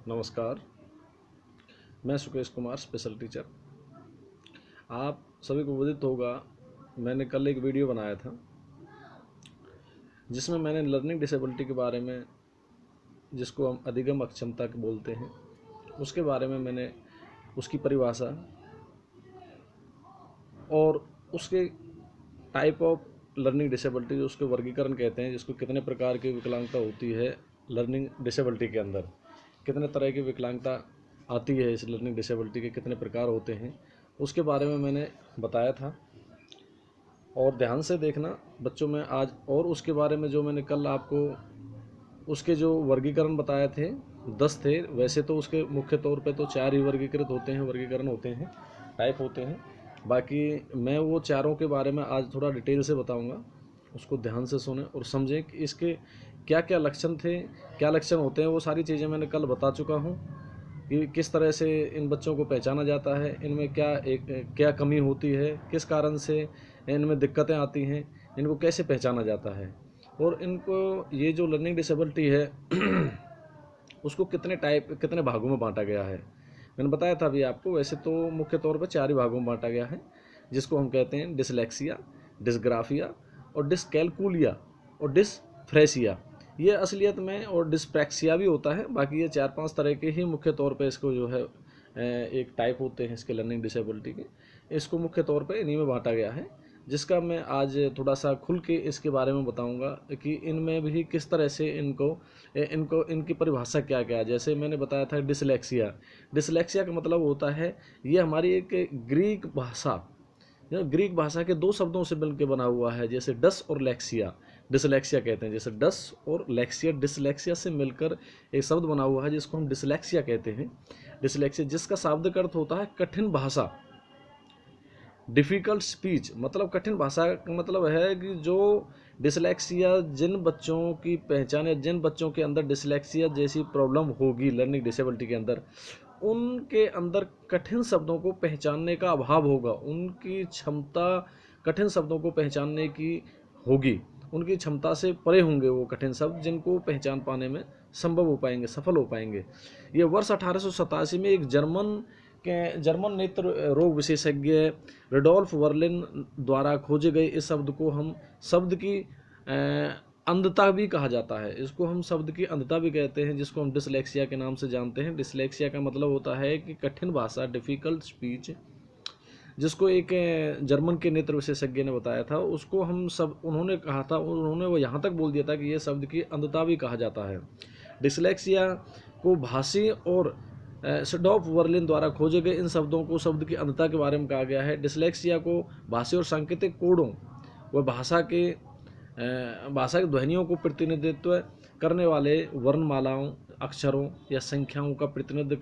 नमस्कार। मैं Sukesh Kumar, special teacher. आप सभी को विदित होगा, मैंने कल एक वीडियो बनाया था जिसमें मैंने लर्निंग डिसेबिलिटी के बारे में, जिसको हम अधिगम अक्षमता बोलते हैं, उसके बारे में मैंने उसकी परिभाषा और उसके टाइप ऑफ लर्निंग डिसेबिलिटी, जो उसके वर्गीकरण कहते हैं, जिसको कितने प्रकार की विकलांगता होती है लर्निंग डिसेबिलिटी के अंदर, कितने तरह की विकलांगता आती है इस लर्निंग डिसेबिलिटी के, कितने प्रकार होते हैं, उसके बारे में मैंने बताया था। और ध्यान से देखना बच्चों में आज, और उसके बारे में जो मैंने कल आपको उसके जो वर्गीकरण बताए थे 10 थे। वैसे तो उसके मुख्य तौर पे तो 4 ही वर्गीकरण होते हैं, टाइप होते हैं। बाकी मैं वो चारों के बारे में आज थोड़ा डिटेल से बताऊंगा, उसको ध्यान से सुने और समझें कि इसके क्या क्या लक्षण थे, क्या लक्षण होते हैं। वो सारी चीज़ें मैंने कल बता चुका हूँ कि किस तरह से इन बच्चों को पहचाना जाता है, इनमें क्या कमी होती है, किस कारण से इनमें दिक्कतें आती हैं, इनको कैसे पहचाना जाता है, और इनको ये जो लर्निंग डिसेबिलिटी है उसको कितने भागों में बांटा गया है। मैंने बताया था अभी आपको। वैसे तो मुख्य तौर पर 4 ही भागों में बांटा गया है, जिसको हम कहते हैं डिसलेक्सिया, डिसग्राफिया और डिसकैलकुलिया और डिसफ्रेसिया। ये असलियत में, और डिस्प्रैक्सिया भी होता है। बाकी ये 4-5 तरह के ही मुख्य तौर पे इसको जो है एक टाइप होते हैं इसके लर्निंग डिसेबिलिटी के। इसको मुख्य तौर पे इन्हीं में बांटा गया है, जिसका मैं आज थोड़ा सा खुल के इसके बारे में बताऊंगा कि इनमें भी किस तरह से इनकी परिभाषा क्या क्या है। जैसे मैंने बताया था डिसलेक्सिया। डिसलेक्सिया का मतलब होता है, ये हमारी एक ग्रीक भाषा के 2 शब्दों से मिलकर बना हुआ है। जैसे डस और लेक्सिया, डिसलेक्सिया कहते हैं। जैसे डस और लेक्सिया, डिसलेक्सिया से मिलकर एक शब्द बना हुआ है जिसको हम डिसलेक्सिया कहते हैं। डिसलेक्सिया जिसका शाब्दिक अर्थ होता है कठिन भाषा, डिफ़िकल्ट स्पीच। मतलब कठिन भाषा का मतलब है कि जो डिसलेक्सिया, जिन बच्चों की पहचान है, जिन बच्चों के अंदर डिसलेक्सिया जैसी प्रॉब्लम होगी लर्निंग डिसेबिलिटी के अंदर, उनके अंदर कठिन शब्दों को पहचानने का अभाव होगा। उनकी क्षमता कठिन शब्दों को पहचानने की होगी, उनकी क्षमता से परे होंगे वो कठिन शब्द, जिनको पहचान पाने में संभव हो पाएंगे, सफल हो पाएंगे। ये वर्ष 1887 में एक जर्मन नेत्र रोग विशेषज्ञ रेडोल्फ वर्लिन द्वारा खोजे गए इस शब्द को हम शब्द की अंधता भी कहा जाता है। इसको हम शब्द की अंधता भी कहते हैं, जिसको हम डिसलेक्सिया के नाम से जानते हैं। डिसलेक्सिया का मतलब होता है कि कठिन भाषा, डिफ़िकल्ट स्पीच, जिसको एक जर्मन के नेत्र विशेषज्ञ ने बताया था। उसको हम सब उन्होंने कहा था, उन्होंने वो यहाँ तक बोल दिया था कि ये शब्द की अंधता भी कहा जाता है। डिसलेक्सिया को भाषी और सडॉफ वर्लिन द्वारा खोजे गए इन शब्दों को शब्द की अंधता के बारे में कहा गया है। डिसलेक्सिया को भाषी और सांकेतिक कोडों व भाषा के ध्वनियों को प्रतिनिधित्व करने वाले वर्णमालाओं, अक्षरों या संख्याओं का प्रतिनिधित्व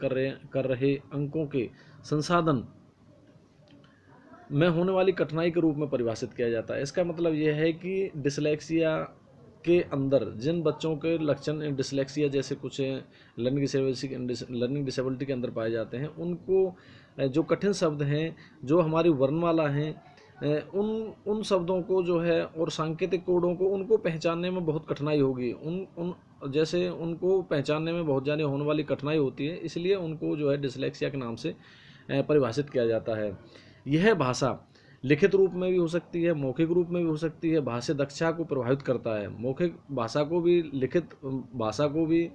कर रहे अंकों के संसाधन में होने वाली कठिनाई के रूप में परिभाषित किया जाता है। इसका मतलब यह है कि डिसलेक्सिया के अंदर जिन बच्चों के लक्षण डिसलेक्सिया जैसे कुछ लर्निंग डिसेबिलिटी के अंदर पाए जाते हैं, उनको जो कठिन शब्द हैं, जो हमारी वर्णमाला हैं, उन शब्दों को जो है, और सांकेतिक कोडों को, उनको पहचानने में बहुत कठिनाई होगी। जैसे उनको पहचानने में बहुत ज़्यादा होने वाली कठिनाई होती है, इसलिए उनको जो है डिसलेक्सिया के नाम से परिभाषित किया जाता है। यह भाषा लिखित रूप में भी हो सकती है, मौखिक रूप में भी हो सकती है। भाषा दक्षता को प्रभावित करता है, मौखिक भाषा को भी, लिखित भाषा को भी,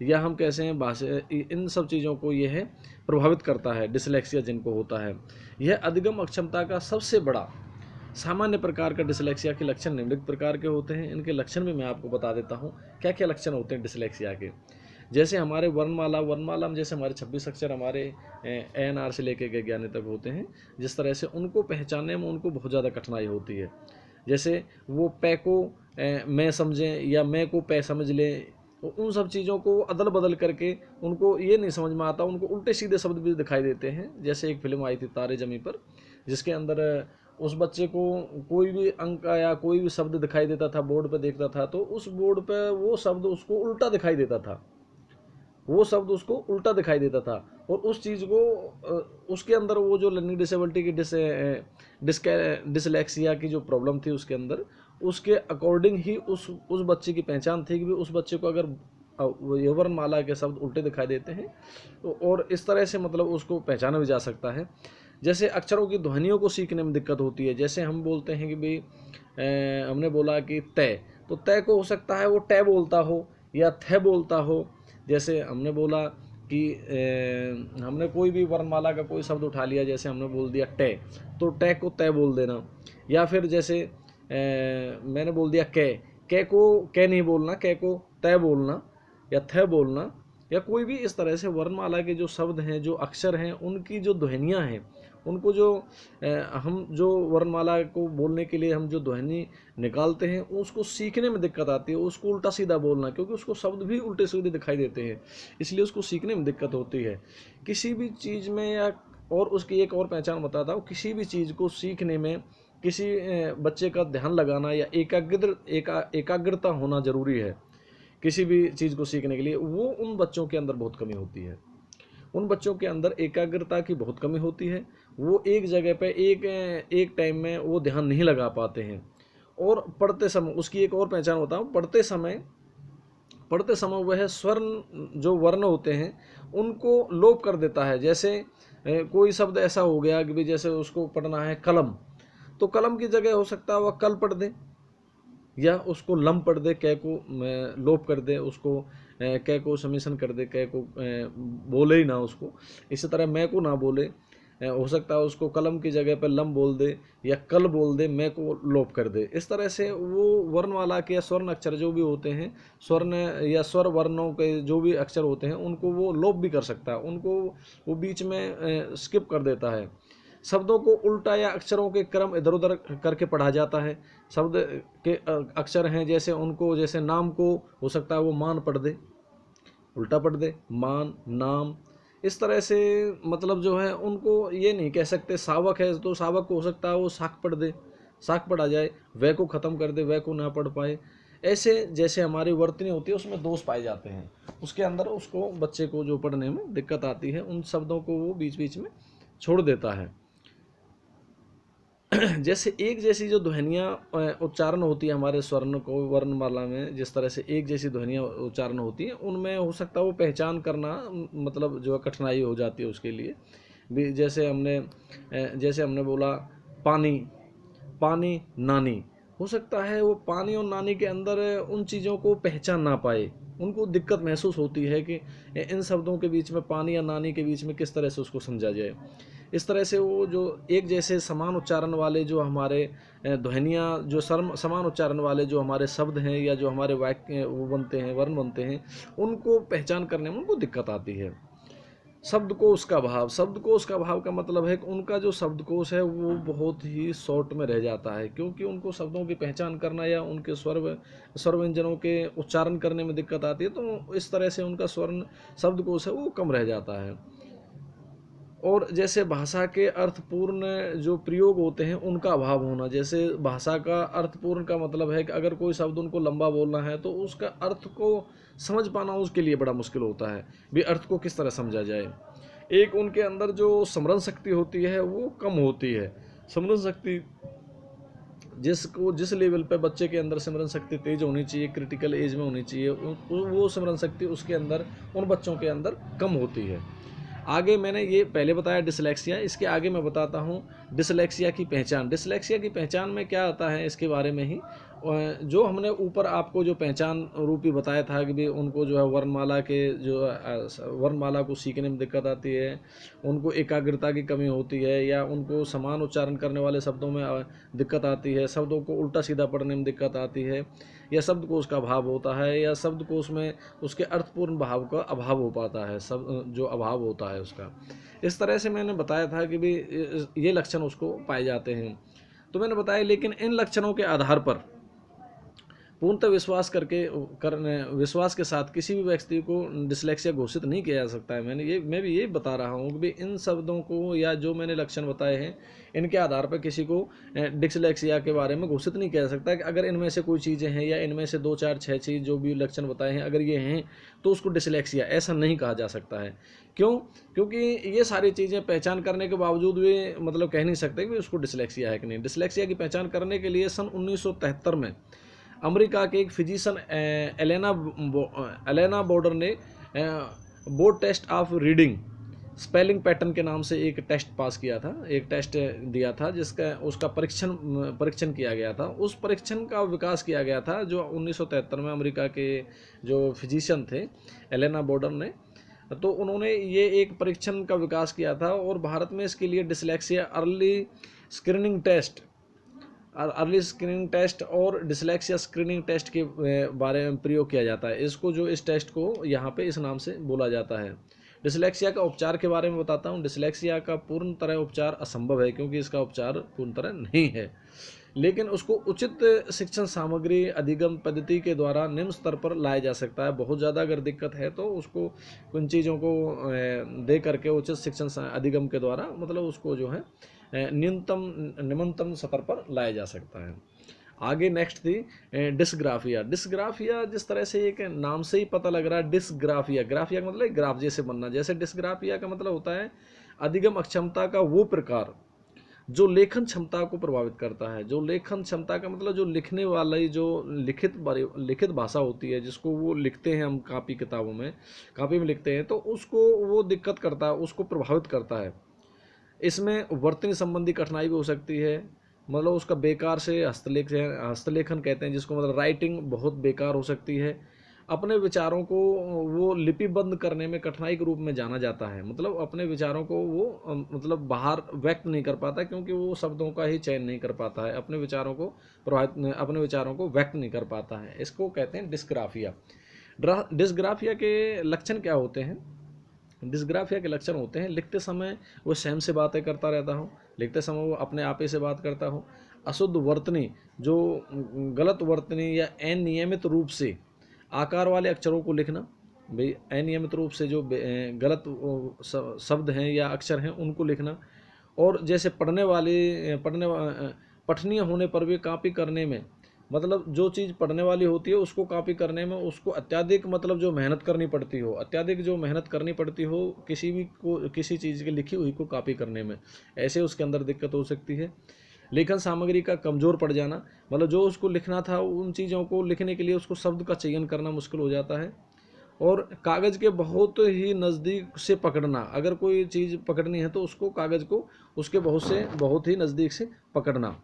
या हम कैसे हैं भाषा, इन सब चीज़ों को यह प्रभावित करता है डिसलेक्सिया जिनको होता है। यह अधिगम अक्षमता का सबसे बड़ा सामान्य प्रकार का डिसलेक्सिया के लक्षण निम्नलिखित प्रकार के होते हैं। इनके लक्षण भी मैं आपको बता देता हूँ क्या क्या लक्षण होते हैं डिसलेक्सिया के। जैसे हमारे वर्णमाला में जैसे हमारे 26 अक्षर हमारे ANR से लेकर के ज्ञानी तक होते हैं, जिस तरह से उनको पहचानने में उनको बहुत ज़्यादा कठिनाई होती है। जैसे वो पै को मैं समझें या मैं को पै समझ लें, उन सब चीज़ों को अदल बदल करके उनको ये नहीं समझ में आता, उनको उल्टे सीधे शब्द भी दिखाई देते हैं। जैसे एक फिल्म आई थी तारे ज़मीं पर, जिसके अंदर उस बच्चे को कोई भी अंक या कोई भी शब्द दिखाई देता था, बोर्ड पर देखता था, तो उस बोर्ड पर वो शब्द उसको उल्टा दिखाई देता था, वो शब्द उसको उल्टा दिखाई देता था। और उस चीज़ को उसके अंदर वो जो लर्निंग डिसेबिलिटी की डिसलेक्सिया की जो प्रॉब्लम थी उसके अंदर, उसके अकॉर्डिंग ही उस बच्चे की पहचान थी कि उस बच्चे को अगर ये वर्णमाला के शब्द उल्टे दिखाई देते हैं, और इस तरह से मतलब उसको पहचाना भी जा सकता है। जैसे अक्षरों की ध्वनियों को सीखने में दिक्कत होती है, जैसे हम बोलते हैं कि भाई हमने बोला कि तय, तो तय को हो सकता है वो टै बोलता हो या थ बोलता हो। जैसे हमने बोला कि हमने कोई भी वर्णमाला का कोई शब्द उठा लिया, जैसे हमने बोल दिया टै, तो टै को तय बोल देना। या फिर जैसे मैंने बोल दिया कै को कै नहीं बोलना, कै को तय बोलना या थ बोलना। या कोई भी इस तरह से वर्णमाला के जो शब्द हैं, जो अक्षर हैं, उनकी जो ध्वनियाँ हैं, उनको जो हम जो वर्णमाला को बोलने के लिए हम जो ध्वनि निकालते हैं, उसको सीखने में दिक्कत आती है। उसको उल्टा सीधा बोलना, क्योंकि उसको शब्द भी उल्टे सीधे दिखाई देते हैं, इसलिए उसको सीखने में दिक्कत होती है किसी भी चीज़ में। या और उसकी एक और पहचान बताता हूँ, किसी भी चीज़ को सीखने में किसी बच्चे का ध्यान लगाना या एकाग्रता होना ज़रूरी है। किसी भी चीज़ को सीखने के लिए वो उन बच्चों के अंदर बहुत कमी होती है। उन बच्चों के अंदर एकाग्रता की बहुत कमी होती है। वो एक जगह पे एक टाइम में वो ध्यान नहीं लगा पाते हैं। और पढ़ते समय उसकी एक और पहचान बताऊँ, पढ़ते समय वह स्वर्ण जो वर्ण होते हैं उनको लोप कर देता है। जैसे कोई शब्द ऐसा हो गया कि भाई जैसे उसको पढ़ना है कलम, तो कलम की जगह हो सकता है वह कल पढ़ दे, या उसको लम पढ़ दे, कै को लोप कर दे, उसको कै को समीशन कर दे, कै को बोले ही ना उसको। इसी तरह मैं को ना बोले, हो सकता है उसको कलम की जगह पर लम बोल दे या कल बोल दे, मैं को लोप कर दे। इस तरह से वो वर्णमाला के या स्वर्ण अक्षर जो भी होते हैं, स्वर्ण या स्वर वर्णों के जो भी अक्षर होते हैं, उनको वो लोप भी कर सकता है, उनको वो बीच में स्किप कर देता है। शब्दों को उल्टा या अक्षरों के क्रम इधर उधर करके पढ़ा जाता है। शब्द के अक्षर हैं, जैसे उनको, जैसे नाम को हो सकता है वो मान पढ़ दे, उल्टा पढ़ दे, मान नाम। इस तरह से मतलब जो है उनको ये नहीं कह सकते। सावक है तो सावक को हो सकता है वो साख पढ़ दे, साख पढ़ा जाए, वह को ख़त्म कर दे, वह को ना पढ़ पाए। ऐसे जैसे हमारी वर्तनी होती है उसमें दोष पाए जाते हैं, उसके अंदर उसको बच्चे को जो पढ़ने में दिक्कत आती है, उन शब्दों को वो बीच बीच में छोड़ देता है। जैसे एक जैसी जो ध्वनियाँ उच्चारण होती है हमारे स्वर्ण को वर्णमाला में, जिस तरह से एक जैसी ध्वनियाँ उच्चारण होती हैं, उनमें हो सकता है वो पहचान करना मतलब जो है कठिनाई हो जाती है उसके लिए भी। जैसे हमने बोला पानी, पानी नानी, हो सकता है वो पानी और नानी के अंदर उन चीज़ों को पहचान ना पाए, उनको दिक्कत महसूस होती है कि इन शब्दों के बीच में, पानी या नानी के बीच में किस तरह से उसको समझा जाए। इस तरह से वो जो एक जैसे समान उच्चारण वाले जो हमारे ध्वनियाँ, जो समान उच्चारण वाले जो हमारे शब्द हैं या जो हमारे वाक्य वो बनते हैं, वर्ण बनते हैं, उनको पहचान करने में उनको दिक्कत आती है। शब्दकोश का भाव, शब्दकोश का भाव का मतलब है कि उनका जो शब्दकोश है वो बहुत ही शॉर्ट में रह जाता है, क्योंकि उनको शब्दों की पहचान करना या उनके स्वर व्यंजनों के उच्चारण करने में दिक्कत आती है, तो इस तरह से उनका स्वर्ण शब्दकोश है वो कम रह जाता है। और जैसे भाषा के अर्थपूर्ण जो प्रयोग होते हैं उनका अभाव होना, जैसे भाषा का अर्थपूर्ण का मतलब है कि अगर कोई शब्द उनको लंबा बोलना है तो उसका अर्थ को समझ पाना उसके लिए बड़ा मुश्किल होता है, भी अर्थ को किस तरह समझा जाए। एक उनके अंदर जो स्मरण शक्ति होती है वो कम होती है। स्मरण शक्ति जिस लेवल पे बच्चे के अंदर स्मरण शक्ति तेज होनी चाहिए, क्रिटिकल एज में होनी चाहिए, वो स्मरण शक्ति उसके अंदर, उन बच्चों के अंदर कम होती है। आगे मैंने ये पहले बताया डिसलेक्सिया, इसके आगे मैं बताता हूँ डिसलेक्सिया की पहचान। डिसलेक्सिया की पहचान में क्या आता है इसके बारे में ही, जो हमने ऊपर आपको जो पहचान रूपी बताया था कि भी उनको जो है वर्णमाला के जो वर्णमाला को सीखने में दिक्कत आती है, उनको एकाग्रता की कमी होती है, या उनको समान उच्चारण करने वाले शब्दों में दिक्कत आती है, शब्दों को उल्टा सीधा पढ़ने में दिक्कत आती है, या शब्दकोश का अभाव होता है, या शब्दकोश में उसके अर्थपूर्ण भाव का अभाव हो पाता है, सब जो अभाव होता है उसका। इस तरह से मैंने बताया था कि भी ये लक्षण उसको पाए जाते हैं। तो मैंने बताया, लेकिन इन लक्षणों के आधार पर पूर्णतः विश्वास के साथ किसी भी व्यक्ति को डिसलेक्सिया घोषित नहीं किया जा सकता है। मैं भी ये बता रहा हूँ कि इन शब्दों को या जो मैंने लक्षण बताए हैं इनके आधार पर किसी को डिसलेक्सिया के बारे में घोषित नहीं किया जा सकता कि अगर इनमें से कोई चीज़ें हैं या इनमें से 2 4 6 चीज़ जो भी लक्षण बताए हैं अगर ये हैं तो उसको डिसलेक्सिया, ऐसा नहीं कहा जा सकता है। क्यों? क्योंकि ये सारी चीज़ें पहचान करने के बावजूद भी मतलब कह नहीं सकते कि उसको डिसलेक्सिया है कि नहीं। डिसलेक्सिया की पहचान करने के लिए सन 1973 में अमेरिका के एक फिजिशियन एलेना बॉर्डर ने board test of reading spelling pattern के नाम से एक टेस्ट पास किया था, एक टेस्ट दिया था, जिसका उसका परीक्षण किया गया था। उस परीक्षण का विकास किया गया था जो 1973 में अमेरिका के जो फिजिशियन थे एलेना बॉर्डर ने, तो उन्होंने ये एक परीक्षण का विकास किया था। और भारत में इसके लिए डिसलेक्सिया अर्ली स्क्रीनिंग टेस्ट और डिसलेक्सिया स्क्रीनिंग टेस्ट के बारे में प्रयोग किया जाता है। इसको जो इस टेस्ट को यहाँ पे इस नाम से बोला जाता है। डिसलेक्सिया का उपचार के बारे में बताता हूँ। डिसलेक्सिया का पूर्ण तरह उपचार असंभव है, क्योंकि इसका उपचार पूर्ण तरह नहीं है, लेकिन उसको उचित शिक्षण सामग्री अधिगम पद्धति के द्वारा निम्न स्तर पर लाया जा सकता है। बहुत ज़्यादा अगर दिक्कत है तो उसको कुछ चीज़ों को दे करके उचित शिक्षण अधिगम के द्वारा मतलब उसको जो है निम्नतम स्तर पर लाया जा सकता है। आगे नेक्स्ट थी डिस्ग्राफिया। डिस्ग्राफिया जिस तरह से एक नाम से ही पता लग रहा है, डिस्ग्राफिया, ग्राफिया का मतलब ग्राफ जैसे बनना, जैसे डिस्ग्राफिया का मतलब होता है अधिगम अक्षमता का वो प्रकार जो लेखन क्षमता को प्रभावित करता है। जो लेखन क्षमता का मतलब जो लिखने वाली जो लिखित भाषा होती है, जिसको वो लिखते हैं हम कापी में लिखते हैं, तो उसको वो दिक्कत करता है, उसको प्रभावित करता है। इसमें वर्तनी संबंधी कठिनाई भी हो सकती है, मतलब उसका बेकार से हस्तलेखन कहते हैं जिसको, मतलब राइटिंग बहुत बेकार हो सकती है। अपने विचारों को वो लिपिबद्ध करने में कठिनाई के रूप में जाना जाता है, मतलब अपने विचारों को वो मतलब बाहर व्यक्त नहीं कर पाता, क्योंकि वो शब्दों का ही चयन नहीं कर पाता है, अपने विचारों को व्यक्त नहीं कर पाता है। इसको कहते हैं डिस्ग्राफिया। डिस्ग्राफिया के लक्षण क्या होते हैं? डिस्ग्राफिया के लक्षण होते हैं लिखते समय वो स्वयं से बातें करता रहता हो, लिखते समय वो अपने आप ही से बात करता हो, अशुद्ध वर्तनी, जो गलत वर्तनी या अनियमित रूप से आकार वाले अक्षरों को लिखना, भाई अनियमित रूप से जो गलत शब्द हैं या अक्षर हैं उनको लिखना, और जैसे पठनीय होने पर भी कॉपी करने में, मतलब जो चीज़ पढ़ने वाली होती है उसको कॉपी करने में उसको अत्यधिक मतलब जो मेहनत करनी पड़ती हो, किसी चीज़ की लिखी हुई को कॉपी करने में, ऐसे उसके अंदर दिक्कत हो सकती है। लेखन सामग्री का कमज़ोर पड़ जाना, मतलब जो उसको लिखना था उन चीज़ों को लिखने के लिए उसको शब्द का चयन करना मुश्किल हो जाता है। और कागज़ के बहुत ही नज़दीक से पकड़ना, अगर कोई चीज़ पकड़नी है तो उसको कागज़ को उसके बहुत ही नज़दीक से पकड़ना।